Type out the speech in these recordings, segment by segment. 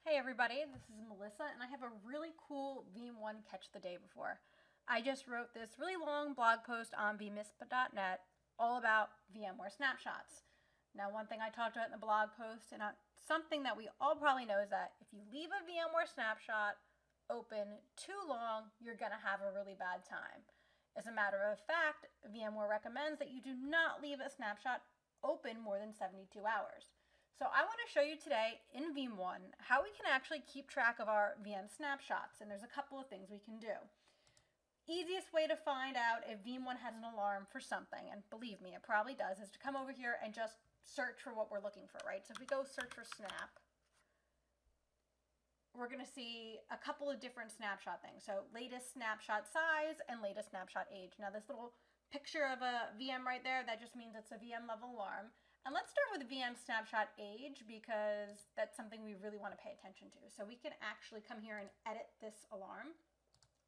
Hey everybody, this is Melissa and I have a really cool Veeam ONE catch the day before. I just wrote this really long blog post on vmisp.net all about VMware snapshots. Now one thing I talked about in the blog post and something that we all probably know is that if you leave a VMware snapshot open too long, you're going to have a really bad time. As a matter of fact, VMware recommends that you do not leave a snapshot open more than 72 hours. So I want to show you today in Veeam ONE how we can actually keep track of our VM snapshots, and there's a couple of things we can do. Easiest way to find out if Veeam ONE has an alarm for something, and believe me, it probably does, is to come over here and just search for what we're looking for, right? So if we go search for snap, we're going to see a couple of different snapshot things. So latest snapshot size and latest snapshot age. Now this little picture of a VM right there, that just means it's a VM level alarm. And let's start with the VM snapshot age because that's something we really want to pay attention to. So we can actually come here and edit this alarm.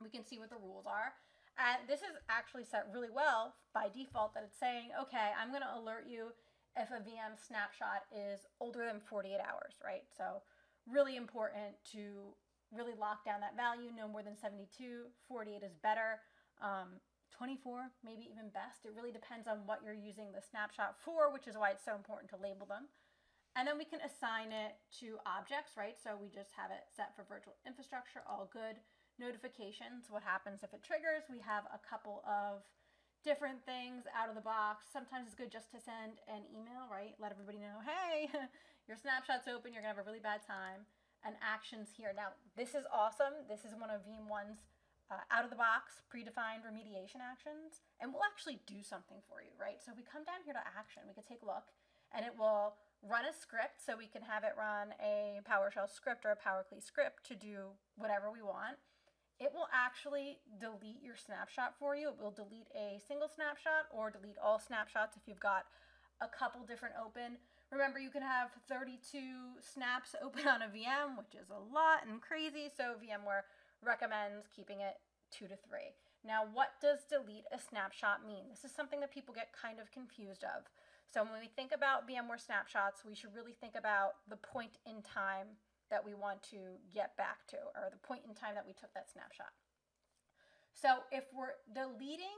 We can see what the rules are. And this is actually set really well by default that it's saying, okay, I'm going to alert you if a VM snapshot is older than 48 hours, right? So really important to really lock down that value, no more than 72, 48 is better. 24, maybe even best. It really depends on what you're using the snapshot for, which is why it's so important to label them. And then we can assign it to objects, right? So we just have it set for virtual infrastructure, all good. Notifications, what happens if it triggers? We have a couple of different things out of the box. Sometimes it's good just to send an email, right? Let everybody know, hey, your snapshot's open, you're gonna have a really bad time. And actions here. Now, this is awesome. This is one of Veeam ONE's out-of-the-box predefined remediation actions, and we'll actually do something for you, right? So if we come down here to action, we can take a look, and it will run a script, so we can have it run a PowerShell script or a PowerCli script to do whatever we want. It will actually delete your snapshot for you. It will delete a single snapshot or delete all snapshots if you've got a couple different open. Remember, you can have 32 snaps open on a VM, which is a lot and crazy, so VMware recommends keeping it 2 to 3. Now, what does delete a snapshot mean? This is something that people get kind of confused of. So when we think about VMware snapshots, we should really think about the point in time that we want to get back to, or the point in time that we took that snapshot. So if we're deleting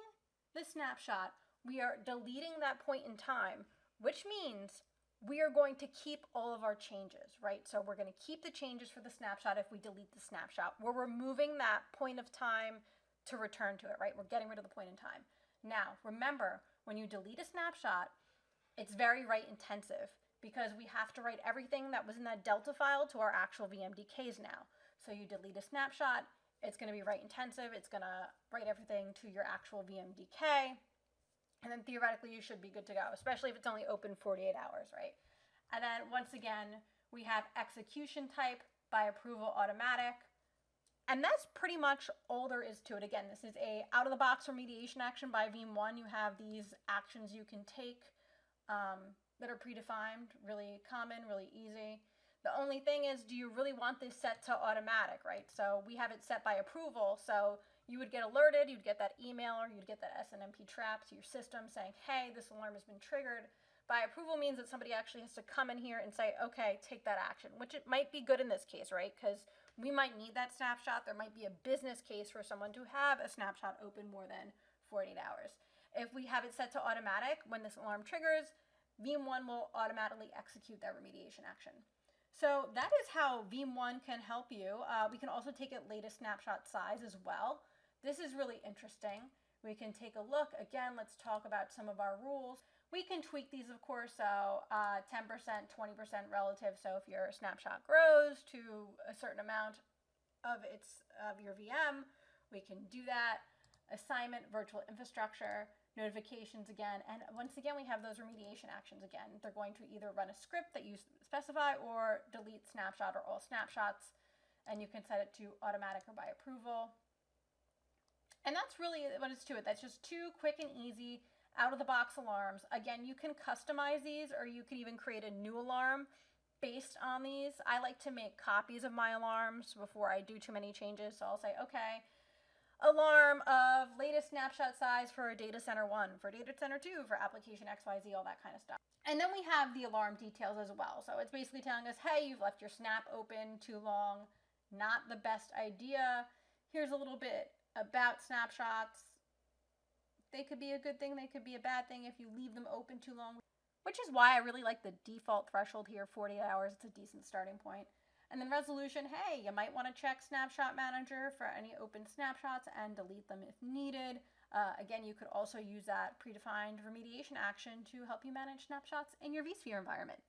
the snapshot, we are deleting that point in time, which means we are going to keep all of our changes, right? So we're going to keep the changes for the snapshot if we delete the snapshot. We're removing that point of time to return to it, right? We're getting rid of the point in time. Now, remember, when you delete a snapshot, it's very write intensive because we have to write everything that was in that Delta file to our actual VMDKs now. So you delete a snapshot, it's going to be write intensive. It's going to write everything to your actual VMDK. And then theoretically, you should be good to go, especially if it's only open 48 hours, right? And then once again, we have execution type by approval automatic. And that's pretty much all there is to it. Again, this is a out-of-the-box remediation action by Veeam ONE. You have these actions you can take that are predefined, really common, really easy. The only thing is, do you really want this set to automatic, right? So we have it set by approval. So you would get alerted, you'd get that email, or you'd get that SNMP trap to your system saying, hey, this alarm has been triggered. By approval means that somebody actually has to come in here and say, okay, take that action, which it might be good in this case, right? Because we might need that snapshot. There might be a business case for someone to have a snapshot open more than 48 hours. If we have it set to automatic, when this alarm triggers, Veeam ONE will automatically execute that remediation action. So that is how Veeam ONE can help you. We can also take it latest snapshot size as well. This is really interesting. We can take a look. Again, let's talk about some of our rules. We can tweak these, of course, so 10%, 20% relative. So if your snapshot grows to a certain amount of your VM, we can do that. Assignment, virtual infrastructure, notifications again, and once again we have those remediation actions again. They're going to either run a script that you specify or delete snapshot or all snapshots, and you can set it to automatic or by approval. And that's really what it's to it. That's just 2 quick and easy out-of-the-box alarms. Again, you can customize these, or you can even create a new alarm based on these. I like to make copies of my alarms before I do too many changes, so I'll say, okay, alarm of latest snapshot size for data center 1, for data center 2, for application XYZ, all that kind of stuff. And then we have the alarm details as well. So it's basically telling us, hey, you've left your snap open too long. Not the best idea. Here's a little bit about snapshots. They could be a good thing, they could be a bad thing if you leave them open too long, which is why I really like the default threshold here, 48 hours. It's a decent starting point. And then resolution, hey, you might want to check Snapshot Manager for any open snapshots and delete them if needed. Again, you could also use that predefined remediation action to help you manage snapshots in your vSphere environment.